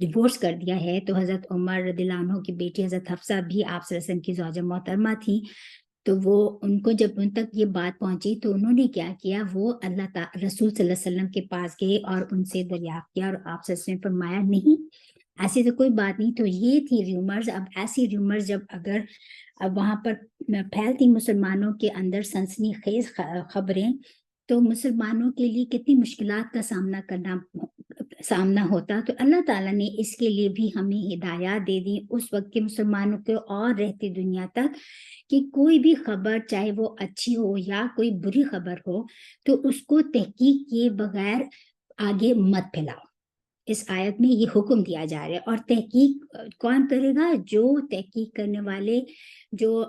Divorce کر دیا ہے، تو حضرت عمر رضی اللہ عنہ کی بیٹی حضرت حفصہ بھی آپ صلی اللہ علیہ وسلم کی زوجہ محترمہ تھی، تو وہ ان کو جب ان تک یہ بات پہنچی تو انہوں نے کیا کیا، وہ اللہ تعالی رسول صلی اللہ علیہ وسلم کے پاس گئے اور ان سے دریافت کیا، اور آپ صلی اللہ علیہ وسلم نے فرمایا نہیں، ایسی تو کوئی بات نہیں. تو یہ تھی ریومرز. اب ایسی ریومرز جب اگر اب وہاں پر پھیلتی مسلمانوں کے اندر سنسنی خیز خبریں، تو مسلمانوں کے لیے کتنی مشکلات کا سامنا ہوتا. تو اللہ تعالیٰ نے اس کے لیے بھی ہمیں ہدایات دے دی اس وقت کے مسلمانوں کو اور رہتی دنیا تک، کہ کوئی بھی خبر چاہے وہ اچھی ہو یا کوئی بری خبر ہو، تو اس کو تحقیق کیے بغیر آگے مت پھیلاؤ. اس آیت میں یہ حکم دیا جا رہا ہے. اور تحقیق کون کرے گا؟ جو تحقیق کرنے والے، جو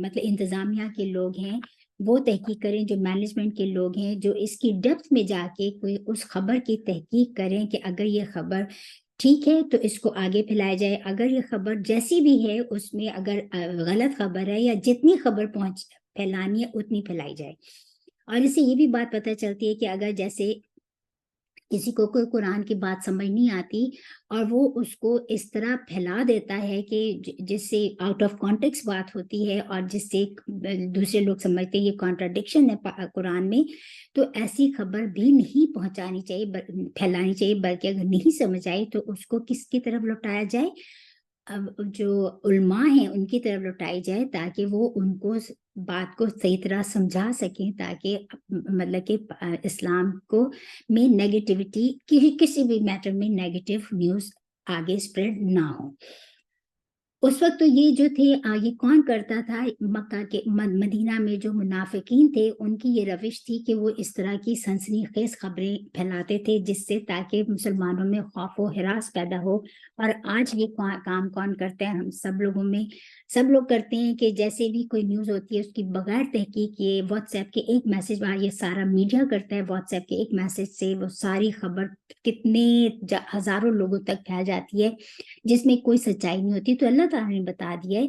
مطلب انتظامیہ کے لوگ ہیں وہ تحقیق کریں، جو مینجمنٹ کے لوگ ہیں جو اس کی ڈیپتھ میں جا کے کوئی اس خبر کی تحقیق کریں کہ اگر یہ خبر ٹھیک ہے تو اس کو آگے پھیلایا جائے، اگر یہ خبر جیسی بھی ہے اس میں اگر غلط خبر ہے یا جتنی خبر پھیلانی ہے اتنی پھیلائی جائے. اور اس سے یہ بھی بات پتہ چلتی ہے کہ اگر جیسے کسی کو کوئی قرآن کی بات سمجھ نہیں آتی اور وہ اس کو اس طرح پھیلا دیتا ہے کہ جس سے آؤٹ آف کانٹیکس بات ہوتی ہے اور جس سے دوسرے لوگ سمجھتے ہیں یہ کانٹراڈکشن ہے قرآن میں، تو ایسی خبر بھی نہیں پہنچانی چاہیے، پھیلانی چاہیے، بلکہ اگر نہیں سمجھ آئی تو اس کو کس کی طرف لوٹایا جائے؟ اب جو علماء ہیں ان کی طرف لوٹائی جائے، تاکہ وہ ان کو بات کو صحیح طرح سمجھا سکیں، تاکہ مطلب کہ اسلام کو میں نیگیٹیوٹی کسی بھی میٹر میں نیگیٹو نیوز آگے اسپریڈ نہ ہو. اس وقت تو یہ جو تھے یہ کون کرتا تھا؟ مکہ کے مدینہ میں جو منافقین تھے ان کی یہ روش تھی کہ وہ اس طرح کی سنسنی خیز خبریں پھیلاتے تھے جس سے تاکہ مسلمانوں میں خوف و ہراس پیدا ہو. اور آج یہ کام کون کرتے ہیں؟ ہم سب لوگوں میں سب لوگ کرتے ہیں کہ جیسے بھی کوئی نیوز ہوتی ہے اس کی بغیر تحقیق یہ واٹس ایپ کے ایک میسج، یہ سارا میڈیا کرتا ہے، واٹس ایپ کے ایک میسج سے وہ ساری خبر کتنے ہزاروں لوگوں تک پھیل جاتی ہے جس میں کوئی سچائی نہیں ہوتی. تو اللہ تعالیٰ نے بتا دیا ہے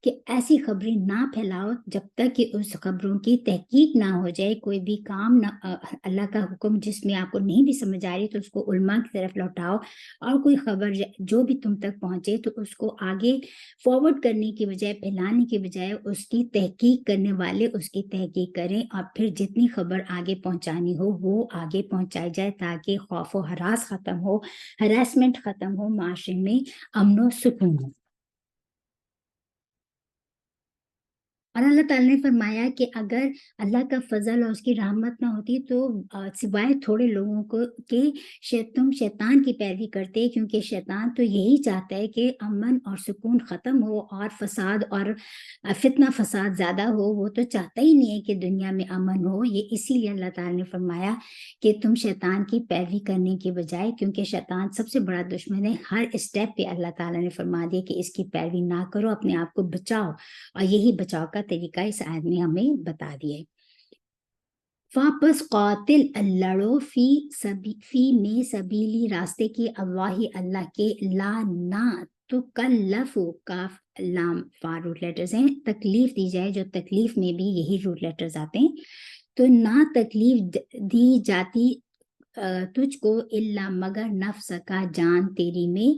کہ ایسی خبریں نہ پھیلاؤ جب تک کہ اس خبروں کی تحقیق نہ ہو جائے. کوئی بھی کام نہ اللہ کا حکم جس میں آپ کو نہیں بھی سمجھ آ رہی تو اس کو علماء کی طرف لوٹاؤ، اور کوئی خبر جو بھی تم تک پہنچے تو اس کو آگے فارورڈ کرنے کی بجائے، پھیلانے کی بجائے اس کی تحقیق کرنے والے اس کی تحقیق کریں، اور پھر جتنی خبر آگے پہنچانی ہو وہ آگے پہنچائی جائے تاکہ خوف و ہراس ختم ہو، ہراسمنٹ ختم ہو، معاشرے میں امن و سکون ہو. اور اللہ تعالیٰ نے فرمایا کہ اگر اللہ کا فضل اور اس کی رحمت نہ ہوتی تو سوائے تھوڑے لوگوں کو کہ تم شیطان کی پیروی کرتے، کیونکہ شیطان تو یہی چاہتا ہے کہ امن اور سکون ختم ہو اور فساد اور فتنہ فساد زیادہ ہو. وہ تو چاہتا ہی نہیں ہے کہ دنیا میں امن ہو. یہ اسی لیے اللہ تعالیٰ نے فرمایا کہ تم شیطان کی پیروی کرنے کی بجائے، کیونکہ شیطان سب سے بڑا دشمن ہے، ہر اسٹیپ پہ اللہ تعالیٰ نے فرما دیا کہ اس کی پیروی نہ کرو، اپنے آپ کو بچاؤ. اور یہی بچاؤ کا طریقہ اس آیت میں ہمیں بتا دیا ہے. واپس قاتل لڑو فی میں سبیلی، راستے کی، اللہ کے، لا نہ تو کلف کاف لام فا روٹ لیٹرز ہیں، تکلیف دی جائے، جو تکلیف میں بھی یہی روٹ لیٹرز آتے ہیں. تو نہ تکلیف دی جاتی تجھ کو الا مگر نفس کا، جان تیری میں،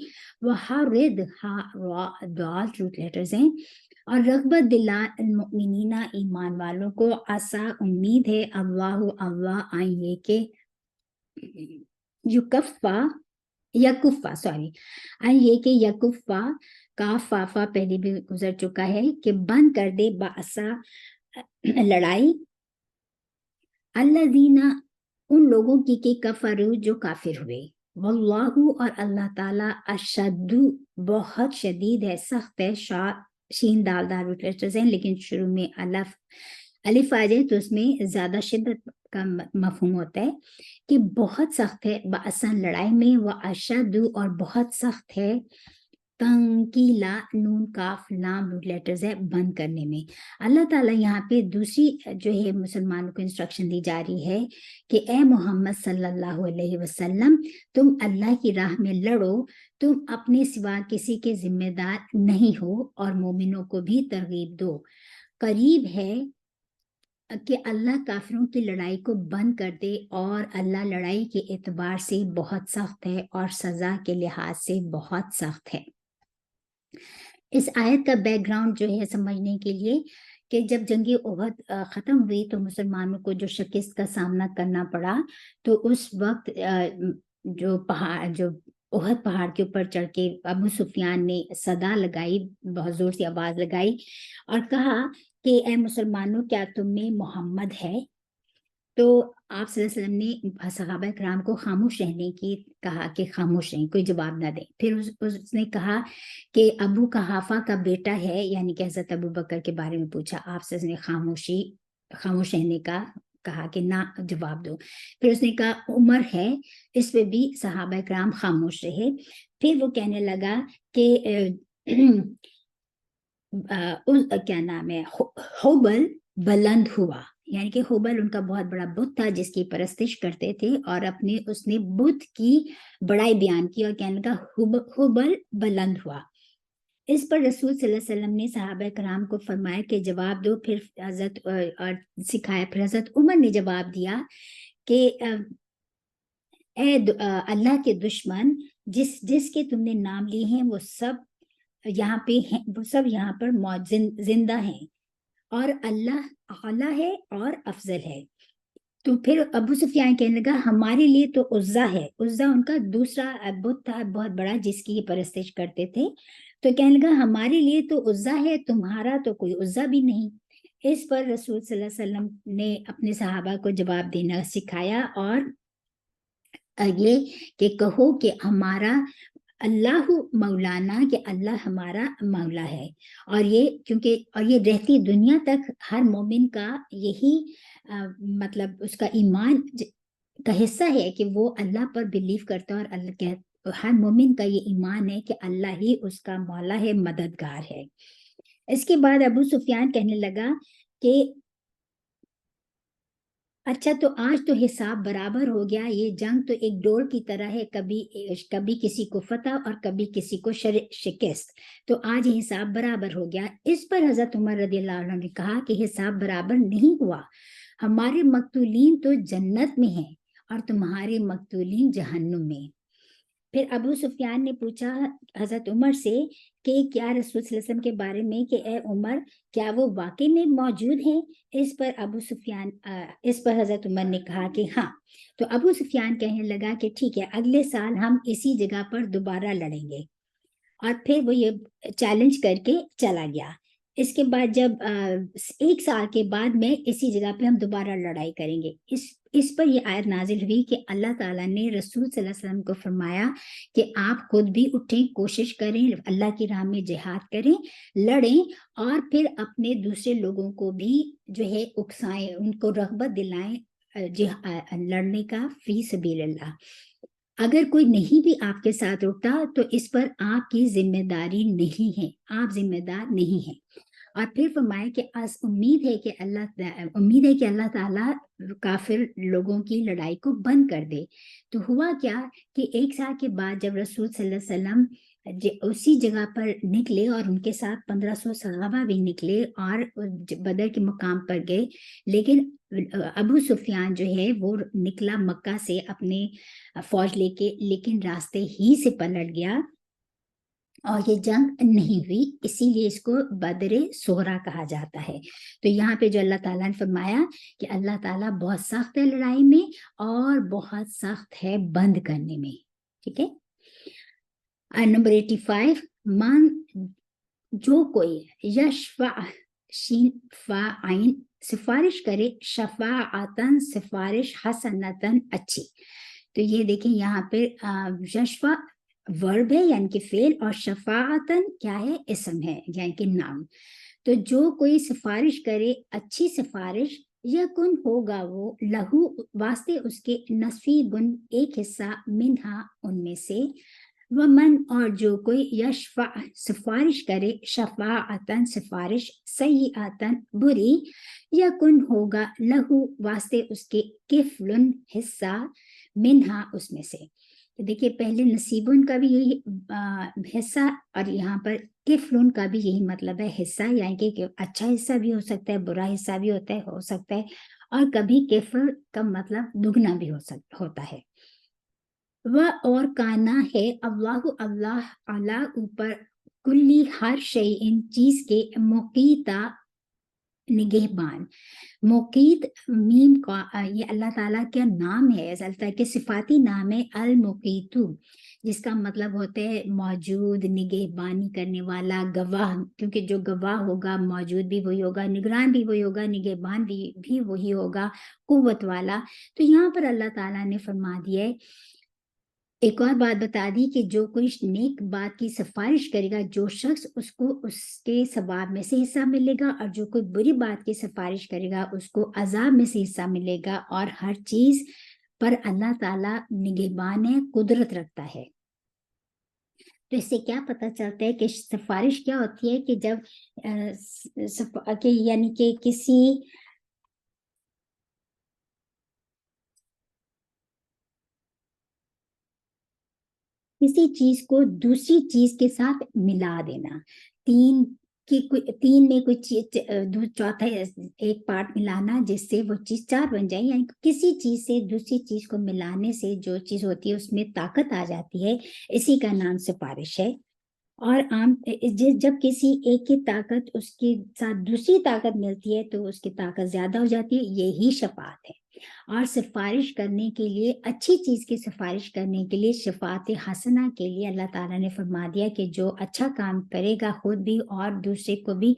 وحرد دال روٹ لیٹرز ہیں، اور رغبت دلا المؤمنین، ایمان والوں کو، عسا امید ہے، اللہ آئیں یہ کہ یکفا کا فافا پہلے بھی گزر چکا ہے کہ بند کر دے باسا لڑائی، الذین ان لوگوں کی کہ کفروا جو کافر ہوئے، واللہ اور اللہ تعالیٰ اشد بہت شدید ہے، سخت ہے. شین دال دال روٹ لیٹرز ہیں لیکن شروع میں الف آ جائے تو اس میں زیادہ شدت کا مفہوم ہوتا ہے کہ بہت سخت ہے، بأسن لڑائی میں، و اشد اور بہت سخت ہے، تنکیلا نون کاف لام روٹ لیٹرز ہے بند کرنے میں. اللہ تعالیٰ یہاں پہ دوسری جو ہے مسلمانوں کو انسٹرکشن دی جا رہی ہے کہ اے محمد صلی اللہ علیہ وسلم، تم اللہ کی راہ میں لڑو، تم اپنے سوا کسی کے ذمہ دار نہیں ہو، اور مومنوں کو بھی ترغیب دو. قریب ہے کہ اللہ کافروں کی لڑائی کو بند کر دے، اور اللہ لڑائی کے اعتبار سے بہت سخت ہے اور سزا کے لحاظ سے بہت سخت ہے۔ اس آیت کا بیک گراؤنڈ جو ہے سمجھنے کے لیے، کہ جب جنگ احد ختم ہوئی تو مسلمانوں کو جو شکست کا سامنا کرنا پڑا، تو اس وقت جو احد پہاڑ کے اوپر چڑھ کے ابو سفیان نے صدا لگائی، بہت زور سے آواز لگائی اور کہا کہ اے مسلمانوں، کیا تم میں محمد ہے؟ تو آپ صلی اللہ علیہ وسلم نے صحابہ کرام کو خاموش رہنے کی کہا کہ خاموش رہیں، کوئی جواب نہ دیں۔ پھر اس نے کہا کہ ابو قحافہ کا بیٹا ہے، یعنی کہ حضرت ابو بکر کے بارے میں پوچھا۔ آپ صلی اللہ علیہ وسلم نے خاموش رہنے کا کہا کہ نہ جواب دو۔ پھر اس نے کہا عمر ہے، اس پہ بھی صحابہ کرام خاموش رہے۔ پھر وہ کہنے لگا کہ کیا نام ہے، حبل بلند ہوا، یعنی کہ حبل ان کا بہت بڑا بت تھا جس کی پرستش کرتے تھے، اور اس نے بت کی بڑائی بیان کی اور کہنے لگا حبل بلند ہوا۔ اس پر رسول صلی اللہ علیہ وسلم نے صحابہ کرام کو فرمایا کہ جواب دو۔ پھر سکھایا، پھر حضرت عمر نے جواب دیا کہ اے اللہ کے دشمن، جس کے تم نے نام لیے ہیں وہ سب یہاں پہ ہیں، وہ سب یہاں پر زندہ ہیں، اور اللہ اعلیٰ ہے اور افضل ہے۔ تو پھر ابو سفیان کہنے لگا ہمارے لیے تو عزا ہے۔ عزا ان کا دوسرا بت تھا بہت بڑا جس کی یہ پرستش کرتے تھے۔ تو کہنے لگا ہمارے لیے تو عزا ہے، تمہارا تو کوئی عزا بھی نہیں۔ اس پر رسول صلی اللہ علیہ وسلم نے اپنے صحابہ کو جواب دینا سکھایا، اور یہ کہ کہو کہ ہمارا اللہ مولانا، کہ اللہ ہمارا مولا ہے۔ اور یہ رہتی دنیا تک ہر مومن کا یہی مطلب اس کا ایمان کا حصہ ہے کہ وہ اللہ پر بلیو کرتا ہے، اور اللہ ہر مومن کا یہ ایمان ہے کہ اللہ ہی اس کا مولا ہے، مددگار ہے۔ اس کے بعد ابو سفیان کہنے لگا کہ اچھا، تو آج تو حساب برابر ہو گیا، یہ جنگ تو ایک ڈور کی طرح ہے، کبھی کسی کو فتح اور کبھی کسی کو شکست، تو آج یہ حساب برابر ہو گیا۔ اس پر حضرت عمر رضی اللہ عنہ نے کہا کہ حساب برابر نہیں ہوا، ہمارے مقتولین تو جنت میں ہیں اور تمہارے مقتولین جہنم میں۔ پھر ابو سفیان نے پوچھا حضرت عمر سے کہ کیا رسول صلی اللہ علیہ وسلم کے بارے میں کہ اے عمر، کیا وہ واقعی میں موجود ہیں؟ اس پر حضرت عمر نے کہا کہ ہاں۔ تو ابو سفیان کہنے لگا کہ ٹھیک ہے، اگلے سال ہم اسی جگہ پر دوبارہ لڑیں گے، اور پھر وہ یہ چیلنج کر کے چلا گیا۔ اس کے بعد جب 1 سال کے بعد میں اسی جگہ پہ ہم دوبارہ لڑائی کریں گے، اس پر یہ آیت نازل ہوئی کہ اللہ تعالیٰ نے رسول صلی اللہ علیہ وسلم کو فرمایا کہ آپ خود بھی اٹھیں، کوشش کریں، اللہ کی راہ میں جہاد کریں، لڑیں، اور پھر اپنے دوسرے لوگوں کو بھی جو ہے اکسائیں، ان کو رغبت دلائیں لڑنے کا فی سبیل اللہ۔ اگر کوئی نہیں بھی آپ کے ساتھ اٹھتا تو اس پر آپ کی ذمہ داری نہیں ہے، آپ ذمہ دار نہیں ہیں۔ اور پھر فرمایا کہ امید ہے کہ اللہ تعالیٰ کافر لوگوں کی لڑائی کو بند کر دے۔ تو ہوا کیا کہ 1 سال کے بعد جب رسول صلی اللہ علیہ وسلم اسی جگہ پر نکلے، اور ان کے ساتھ 1500 صحابہ بھی نکلے اور بدر کے مقام پر گئے، لیکن ابو سفیان جو ہے وہ نکلا مکہ سے اپنے فوج لے کے، لیکن راستے ہی سے پلٹ گیا اور یہ جنگ نہیں ہوئی، اسی لیے اس کو بدر صغریٰ کہا جاتا ہے۔ تو یہاں پہ جو اللہ تعالیٰ نے فرمایا کہ اللہ تعالیٰ بہت سخت ہے لڑائی میں اور بہت سخت ہے بند کرنے میں، ٹھیک ہے۔ نمبر 85، من جو کوئی یشفع شین فاعین سفارش کرے، شفاعتن سفارش، حسنتن اچھی۔ تو یہ دیکھیں یہاں پہ یشفع ورب ہے یعنی کہ فعل، اور شفاعتن کیا ہے؟ اسم ہے یعنی کہ نام۔ تو جو کوئی سفارش کرے اچھی سفارش، یکن ہوگا وہ لہو واسطے اس کے نصیبن ایک حصہ، منہا ان میں سے، ومن اور جو کوئی یشفع سفارش کرے، شفاعتن سفارش، سیئاتن بری، یکن ہوگا لہو واسطے اس کے کفلن حصہ، منہا اس میں سے۔ دیکھیے پہلے نصیبن کا بھی یہی حصہ، اور یہاں پر کفلن کا بھی یہی مطلب ہے حصہ، یعنی کہ اچھا حصہ بھی ہو سکتا ہے، برا حصہ بھی ہو سکتا ہے، اور کبھی کفل کا مطلب دگنا بھی ہوتا ہے۔ وہ اور کانا ہے اللہ اللہ اللہ اوپر کلی ہر شیء چیز کے مقیتا نگہبان۔ مقیت میم کا یہ اللہ تعالیٰ کا نام ہے، اللہ تعالیٰ کے صفاتی نام ہے المقیتو، جس کا مطلب ہوتا ہے موجود، نگہبانی کرنے والا، گواہ، کیونکہ جو گواہ ہوگا موجود بھی وہی ہوگا، نگران بھی وہی ہوگا، نگہبان بھی وہی ہوگا، قوت والا۔ تو یہاں پر اللہ تعالیٰ نے فرما دیا ہے، ایک اور بات بتا دی کہ جو کوئی نیک بات کی سفارش کرے گا، جو شخص اس کو اس کے ثواب میں سے حصہ ملے گا، اور جو کوئی بری بات کی سفارش کرے گا اس کو عذاب میں سے حصہ ملے گا، اور ہر چیز پر اللہ تعالیٰ نگہبان ہے، قدرت رکھتا ہے۔ تو اس سے کیا پتہ چلتا ہے کہ سفارش کیا ہوتی ہے، کہ جب یعنی کہ کسی چیز کو دوسری چیز کے ساتھ ملا دینا، تین میں کوئی چیز چوتھا ایک پارٹ ملانا جس سے وہ چیز چار بن جائے، یعنی کسی چیز سے دوسری چیز کو ملانے سے جو چیز ہوتی ہے اس میں طاقت آ جاتی ہے، اسی کا نام سفارش ہے۔ اور جب کسی ایک کی طاقت اس کے ساتھ دوسری طاقت ملتی ہے تو اس کی طاقت زیادہ ہو جاتی ہے، یہی شفاعت ہے۔ اور سفارش کرنے کے لیے، اچھی چیز کی سفارش کرنے کے لیے، شفاعت حسنہ کے لیے اللہ تعالیٰ نے فرما دیا کہ جو اچھا کام کرے گا خود بھی اور دوسرے کو بھی،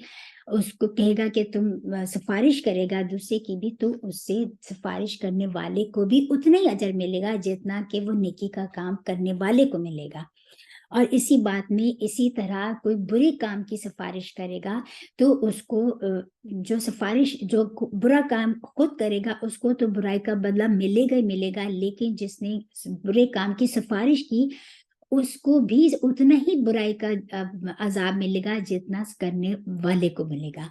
اس کو کہے گا کہ تم سفارش کرے گا دوسرے کی بھی، تو اس سے سفارش کرنے والے کو بھی اتنا ہی اجر ملے گا جتنا کہ وہ نیکی کا کام کرنے والے کو ملے گا۔ اور اسی بات میں اسی طرح کوئی برے کام کی سفارش کرے گا تو اس کو جو برا کام خود کرے گا اس کو تو برائی کا بدلہ ملے گا ہی ملے گا، لیکن جس نے برے کام کی سفارش کی اس کو بھی اتنا ہی برائی کا عذاب ملے گا جتنا کرنے والے کو ملے گا۔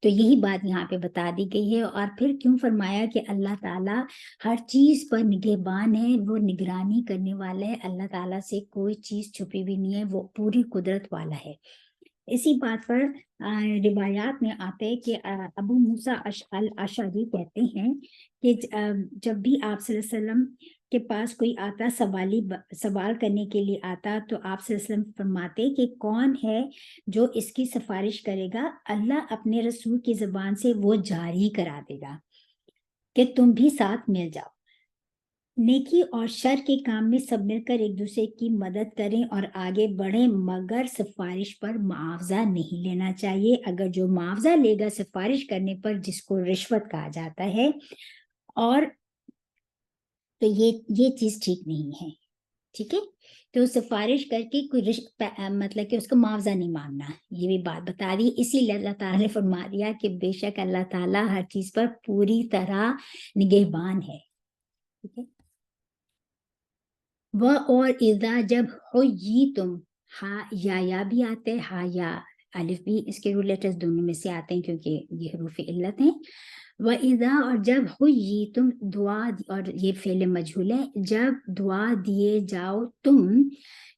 تو یہی بات یہاں پہ بتا دی گئی ہے۔ اور پھر کیوں فرمایا کہ اللہ تعالیٰ ہر چیز پر نگہبان ہے، وہ نگرانی کرنے والا ہے، اللہ تعالیٰ سے کوئی چیز چھپی بھی نہیں ہے، وہ پوری قدرت والا ہے۔ اسی بات پر روایات میں آتے ہیں کہ ابو موسیٰ الاشعری کہتے ہیں کہ جب بھی آپ صلی اللہ علیہ وسلم کے پاس کوئی آتا سوال کرنے کے لیے آتا تو آپ صلی اللہ علیہ وسلم فرماتے کہ کون ہے جو اس کی سفارش کرے گا، اللہ اپنے رسول کی زبان سے وہ جاری کرا دے گا کہ تم بھی ساتھ مل جاؤ، نیکی اور شر کے کام میں سب مل کر ایک دوسرے کی مدد کریں اور آگے بڑھیں، مگر سفارش پر معاوضہ نہیں لینا چاہیے۔ اگر جو معاوضہ لے گا سفارش کرنے پر، جس کو رشوت کہا جاتا ہے، اور تو یہ چیز ٹھیک نہیں ہے، ٹھیک ہے۔ تو سفارش کر کے کوئی مطلب کہ اس کو معاوضہ نہیں مانگنا، یہ بھی بات بتا دی۔ اسی لیے اللہ تعالیٰ نے فرما دیا کہ بے شک اللہ تعالیٰ ہر چیز پر پوری طرح نگہبان ہے، ٹھیک ہے۔ وہ اور اذا جب حییتم، ہا یا بھی آتے، ہا یا الف بھی، اس کے رول لیٹرز دونوں میں سے آتے ہیں کیونکہ یہ حروف علت ہیں۔ وَإِذَا اور جب حییتم دعا، اور یہ فعل مجہول ہے، جب دعا دیے جاؤ تم،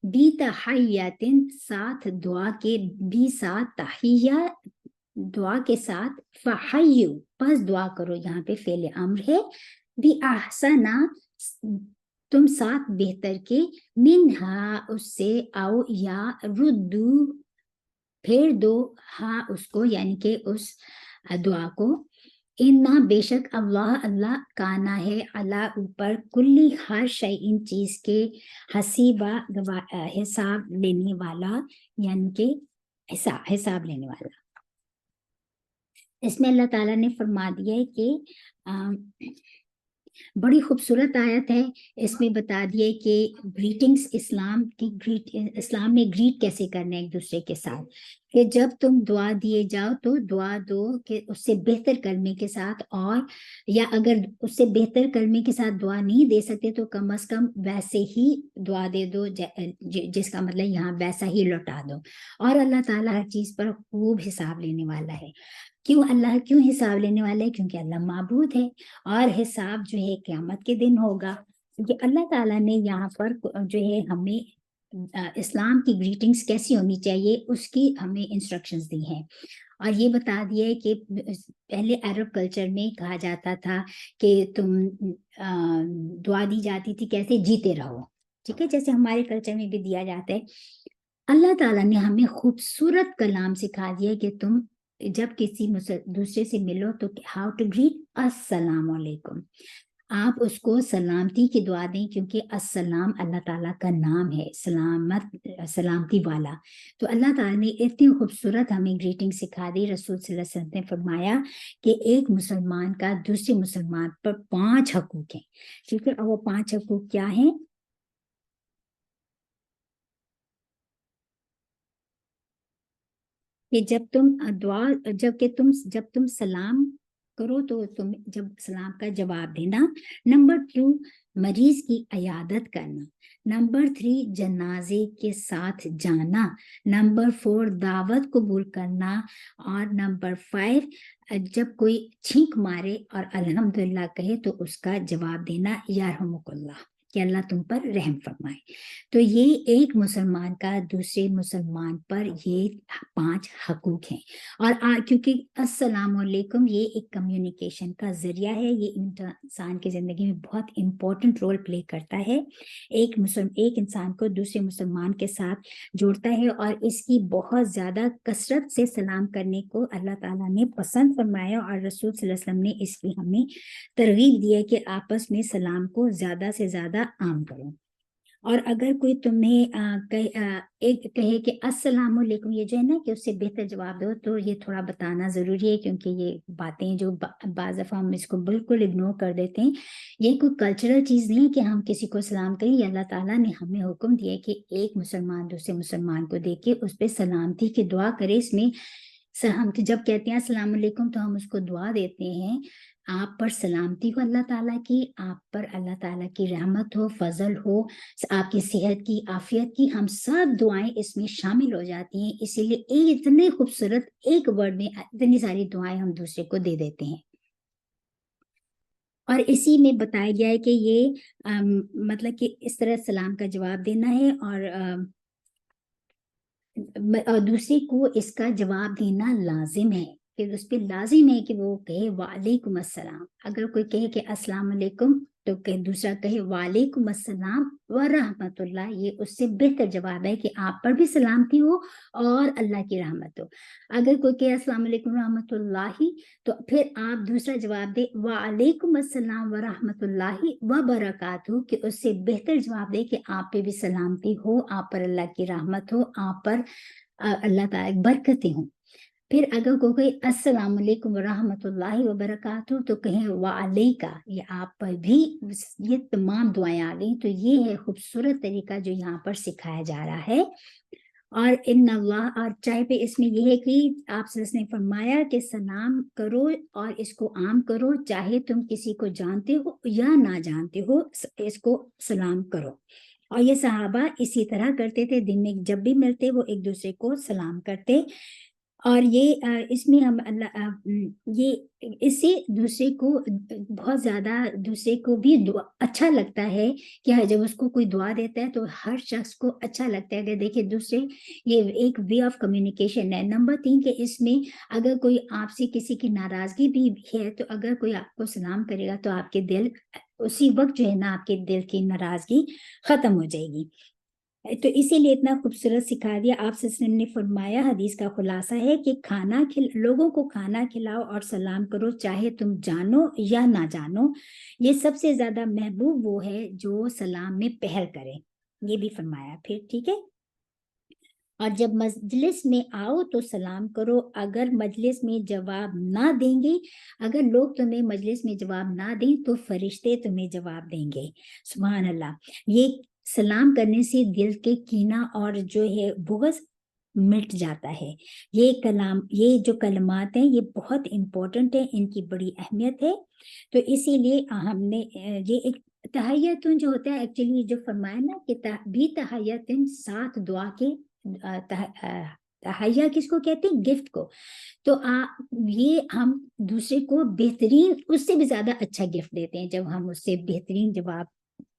بی تحیاتن ساتھ دعا کے، بھی ساتھ تحیہ دعا کے ساتھ، فحیو پس دعا کرو، یہاں پہ فعل امر ہے، بھی احسنا تم ساتھ بہتر کے، منہا اس سے، او یا ردو پھیر دو، ہاں اس کو یعنی کہ اس دعا کو، انا بے شک اللہ اللہ کانا ہے، اللہ اوپر کلی ہر شیء چیز کے، حسیبہ حساب لینے والا، یعنی کہ حساب لینے والا۔ اس میں اللہ تعالیٰ نے فرما دیا ہے کہ بڑی خوبصورت آیت ہے، اس میں بتا دیے کہ گریٹنگز، اسلام میں گریٹ کیسے کرنا ہے ایک دوسرے کے ساتھ، کہ جب تم دعا دیے جاؤ تو دعا دو کہ اس سے بہتر کلمے کے ساتھ، اور یا اگر اس سے بہتر کلمے کے ساتھ دعا نہیں دے سکتے تو کم از کم ویسے ہی دعا دے دو، جس کا مطلب یہاں ویسا ہی لوٹا دو۔ اور اللہ تعالیٰ ہر چیز پر خوب حساب لینے والا ہے۔ اللہ کیوں حساب لینے والا ہے؟ کیونکہ اللہ معبود ہے، اور حساب جو ہے قیامت کے دن ہوگا۔ کہ اللہ تعالیٰ نے یہاں پر جو ہے ہمیں اسلام کی گریٹنگز کیسی ہونی چاہیے اس کی ہمیں انسٹرکشنز دی ہیں، اور یہ بتا دیا ہے کہ پہلے عرب کلچر میں کہا جاتا تھا کہ تم دعا دی جاتی تھی کیسے، جیتے رہو، ٹھیک ہے، جیسے ہمارے کلچر میں بھی دیا جاتا ہے۔ اللہ تعالیٰ نے ہمیں خوبصورت کلام سکھا دیا کہ تم جب کسی دوسرے سے ملو تو ہاؤ ٹو گریٹ، السلام علیکم، آپ اس کو سلامتی کی دعا دیں، کیونکہ السلام اللہ تعالیٰ کا نام ہے، سلامت، سلامتی والا۔ تو اللہ تعالیٰ نے اتنی خوبصورت ہمیں گریٹنگ سکھا دی۔ رسول صلی اللہ علیہ وسلم نے فرمایا کہ ایک مسلمان کا دوسرے مسلمان پر 5 حقوق ہیں، ٹھیک ہے، اور وہ 5 حقوق کیا ہیں؟ کہ جب تم سلام کرو تو تم جب سلام کا جواب دینا۔ نمبر 2، مریض کی عیادت کرنا۔ نمبر 3، جنازے کے ساتھ جانا۔ نمبر 4، دعوت قبول کرنا۔ اور نمبر 5، جب کوئی چھینک مارے اور الحمدللہ کہے تو اس کا جواب دینا، یرحمک اللہ، کہ اللہ تم پر رحم فرمائے۔ تو یہ ایک مسلمان کا دوسرے مسلمان پر یہ 5 حقوق ہیں۔ اور کیونکہ السلام علیکم یہ ایک کمیونیکیشن کا ذریعہ ہے، یہ انسان کی زندگی میں بہت امپورٹنٹ رول پلے کرتا ہے، ایک انسان کو دوسرے مسلمان کے ساتھ جوڑتا ہے، اور اس کی بہت زیادہ کثرت سے سلام کرنے کو اللہ تعالیٰ نے پسند فرمایا، اور رسول صلی اللہ علیہ وسلم نے اس کی ہمیں ترغیب دی ہے کہ آپس میں سلام کو زیادہ سے زیادہ عام کرو۔ اور اگر کوئی تمہیں کہے کہ السلام علیکم، یہ جو ہے نا کہ اس سے بہتر جواب دو، تو یہ تھوڑا بتانا ضروری ہے، کیونکہ یہ باتیں جو بعض دفعہ ہم اس کو بالکل اگنور کر دیتے ہیں، یہ کوئی کلچرل چیز نہیں ہے کہ ہم کسی کو سلام کریں۔ یہ اللہ تعالیٰ نے ہمیں حکم دیا کہ ایک مسلمان دوسرے مسلمان کو دیکھ کے اس پہ سلامتی کی دعا کرے۔ اس میں ہم جب کہتے ہیں السلام علیکم تو ہم اس کو دعا دیتے ہیں، آپ پر سلامتی ہو اللہ تعالیٰ کی، آپ پر اللہ تعالیٰ کی رحمت ہو، فضل ہو، آپ کی صحت کی، عافیت کی، ہم سب دعائیں اس میں شامل ہو جاتی ہیں۔ اسی لیے ایک اتنے خوبصورت ایک ورڈ میں اتنی ساری دعائیں ہم دوسرے کو دے دیتے ہیں۔ اور اسی میں بتایا گیا ہے کہ یہ مطلب کہ اس طرح سلام کا جواب دینا ہے، اور دوسرے کو اس کا جواب دینا لازم ہے، کہ اس پہ لازم ہے کہ وہ کہے وعلیکم السلام۔ اگر کوئی کہے کہ السلام علیکم تو دوسرا کہے وعلیکم السلام ورحمت اللہ، یہ اس سے بہتر جواب ہے کہ آپ پر بھی سلامتی ہو اور اللہ کی رحمت ہو۔ اگر کوئی کہے السلام علیکم ورحمت اللہ، تو پھر آپ دوسرا جواب دے وعلیکم السلام ورحمت اللہ وبرکاتہ، کہ اس سے بہتر جواب دے کہ آپ پہ بھی سلامتی ہو، آپ پر اللہ کی رحمت ہو، آپ پر اللہ تعالیٰ برکتیں ہوں۔ پھر اگر کوئی السلام علیکم ورحمت اللہ وبرکاتہ تو کہیں وعلیکہ، یہ آپ پر بھی یہ تمام دعائیں آ گئی۔ تو یہ ہے خوبصورت طریقہ جو یہاں پر سکھایا جا رہا ہے۔ اور ان اللہ، اور چاہے پہ اس میں یہ ہے کہ آپ سے اس نے فرمایا کہ سلام کرو اور اس کو عام کرو، چاہے تم کسی کو جانتے ہو یا نہ جانتے ہو، اس کو سلام کرو۔ اور یہ صحابہ اسی طرح کرتے تھے، دن میں جب بھی ملتے وہ ایک دوسرے کو سلام کرتے۔ اور یہ اس میں ہم یہ اس سے دوسرے کو بہت زیادہ دوسرے کو بھی اچھا لگتا ہے کہ جب اس کو کوئی دعا دیتا ہے تو ہر شخص کو اچھا لگتا ہے کہ دیکھیں دوسرے، یہ ایک وے آف کمیونیکیشن ہے۔ نمبر 3 کہ اس میں اگر کوئی آپ سے کسی کی ناراضگی بھی ہے تو اگر کوئی آپ کو سلام کرے گا تو آپ کے دل اسی وقت جو ہے نا آپ کے دل کی ناراضگی ختم ہو جائے گی۔ تو اسی لیے اتنا خوبصورت سکھا دیا۔ آپ صلی اللہ علیہ وسلم نے فرمایا، حدیث کا خلاصہ ہے کہ لوگوں کو کھانا کھلاؤ اور سلام کرو، چاہے تم جانو یا نہ جانو۔ یہ سب سے زیادہ محبوب وہ ہے جو سلام میں پہل کرے، یہ بھی فرمایا پھر، ٹھیک ہے۔ اور جب مجلس میں آؤ تو سلام کرو، اگر مجلس میں جواب نہ دیں گے، اگر لوگ تمہیں مجلس میں جواب نہ دیں تو فرشتے تمہیں جواب دیں گے۔ سبحان اللہ۔ یہ سلام کرنے سے دل کے کینہ اور جو ہے بغض مٹ جاتا ہے۔ یہ جو کلمات ہیں یہ بہت امپورٹنٹ ہیں، ان کی بڑی اہمیت ہے۔ تو اسی لیے ہم نے یہ ایک تحیتن جو ہوتا ہے، ایکچولی جو فرمایا نا کہ بھی تحیتن ساتھ دعا کے، تحیہ کس کو کہتے ہیں؟ گفٹ کو۔ تو یہ ہم دوسرے کو بہترین، اس سے بھی زیادہ اچھا گفٹ دیتے ہیں جب ہم اس سے بہترین جواب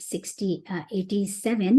87,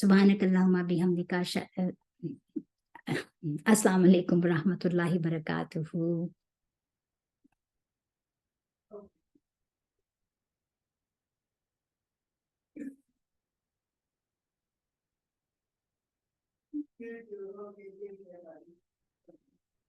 سبحانک اللہم بحمدک السلام علیکم ورحمۃ اللہ وبرکاتہ.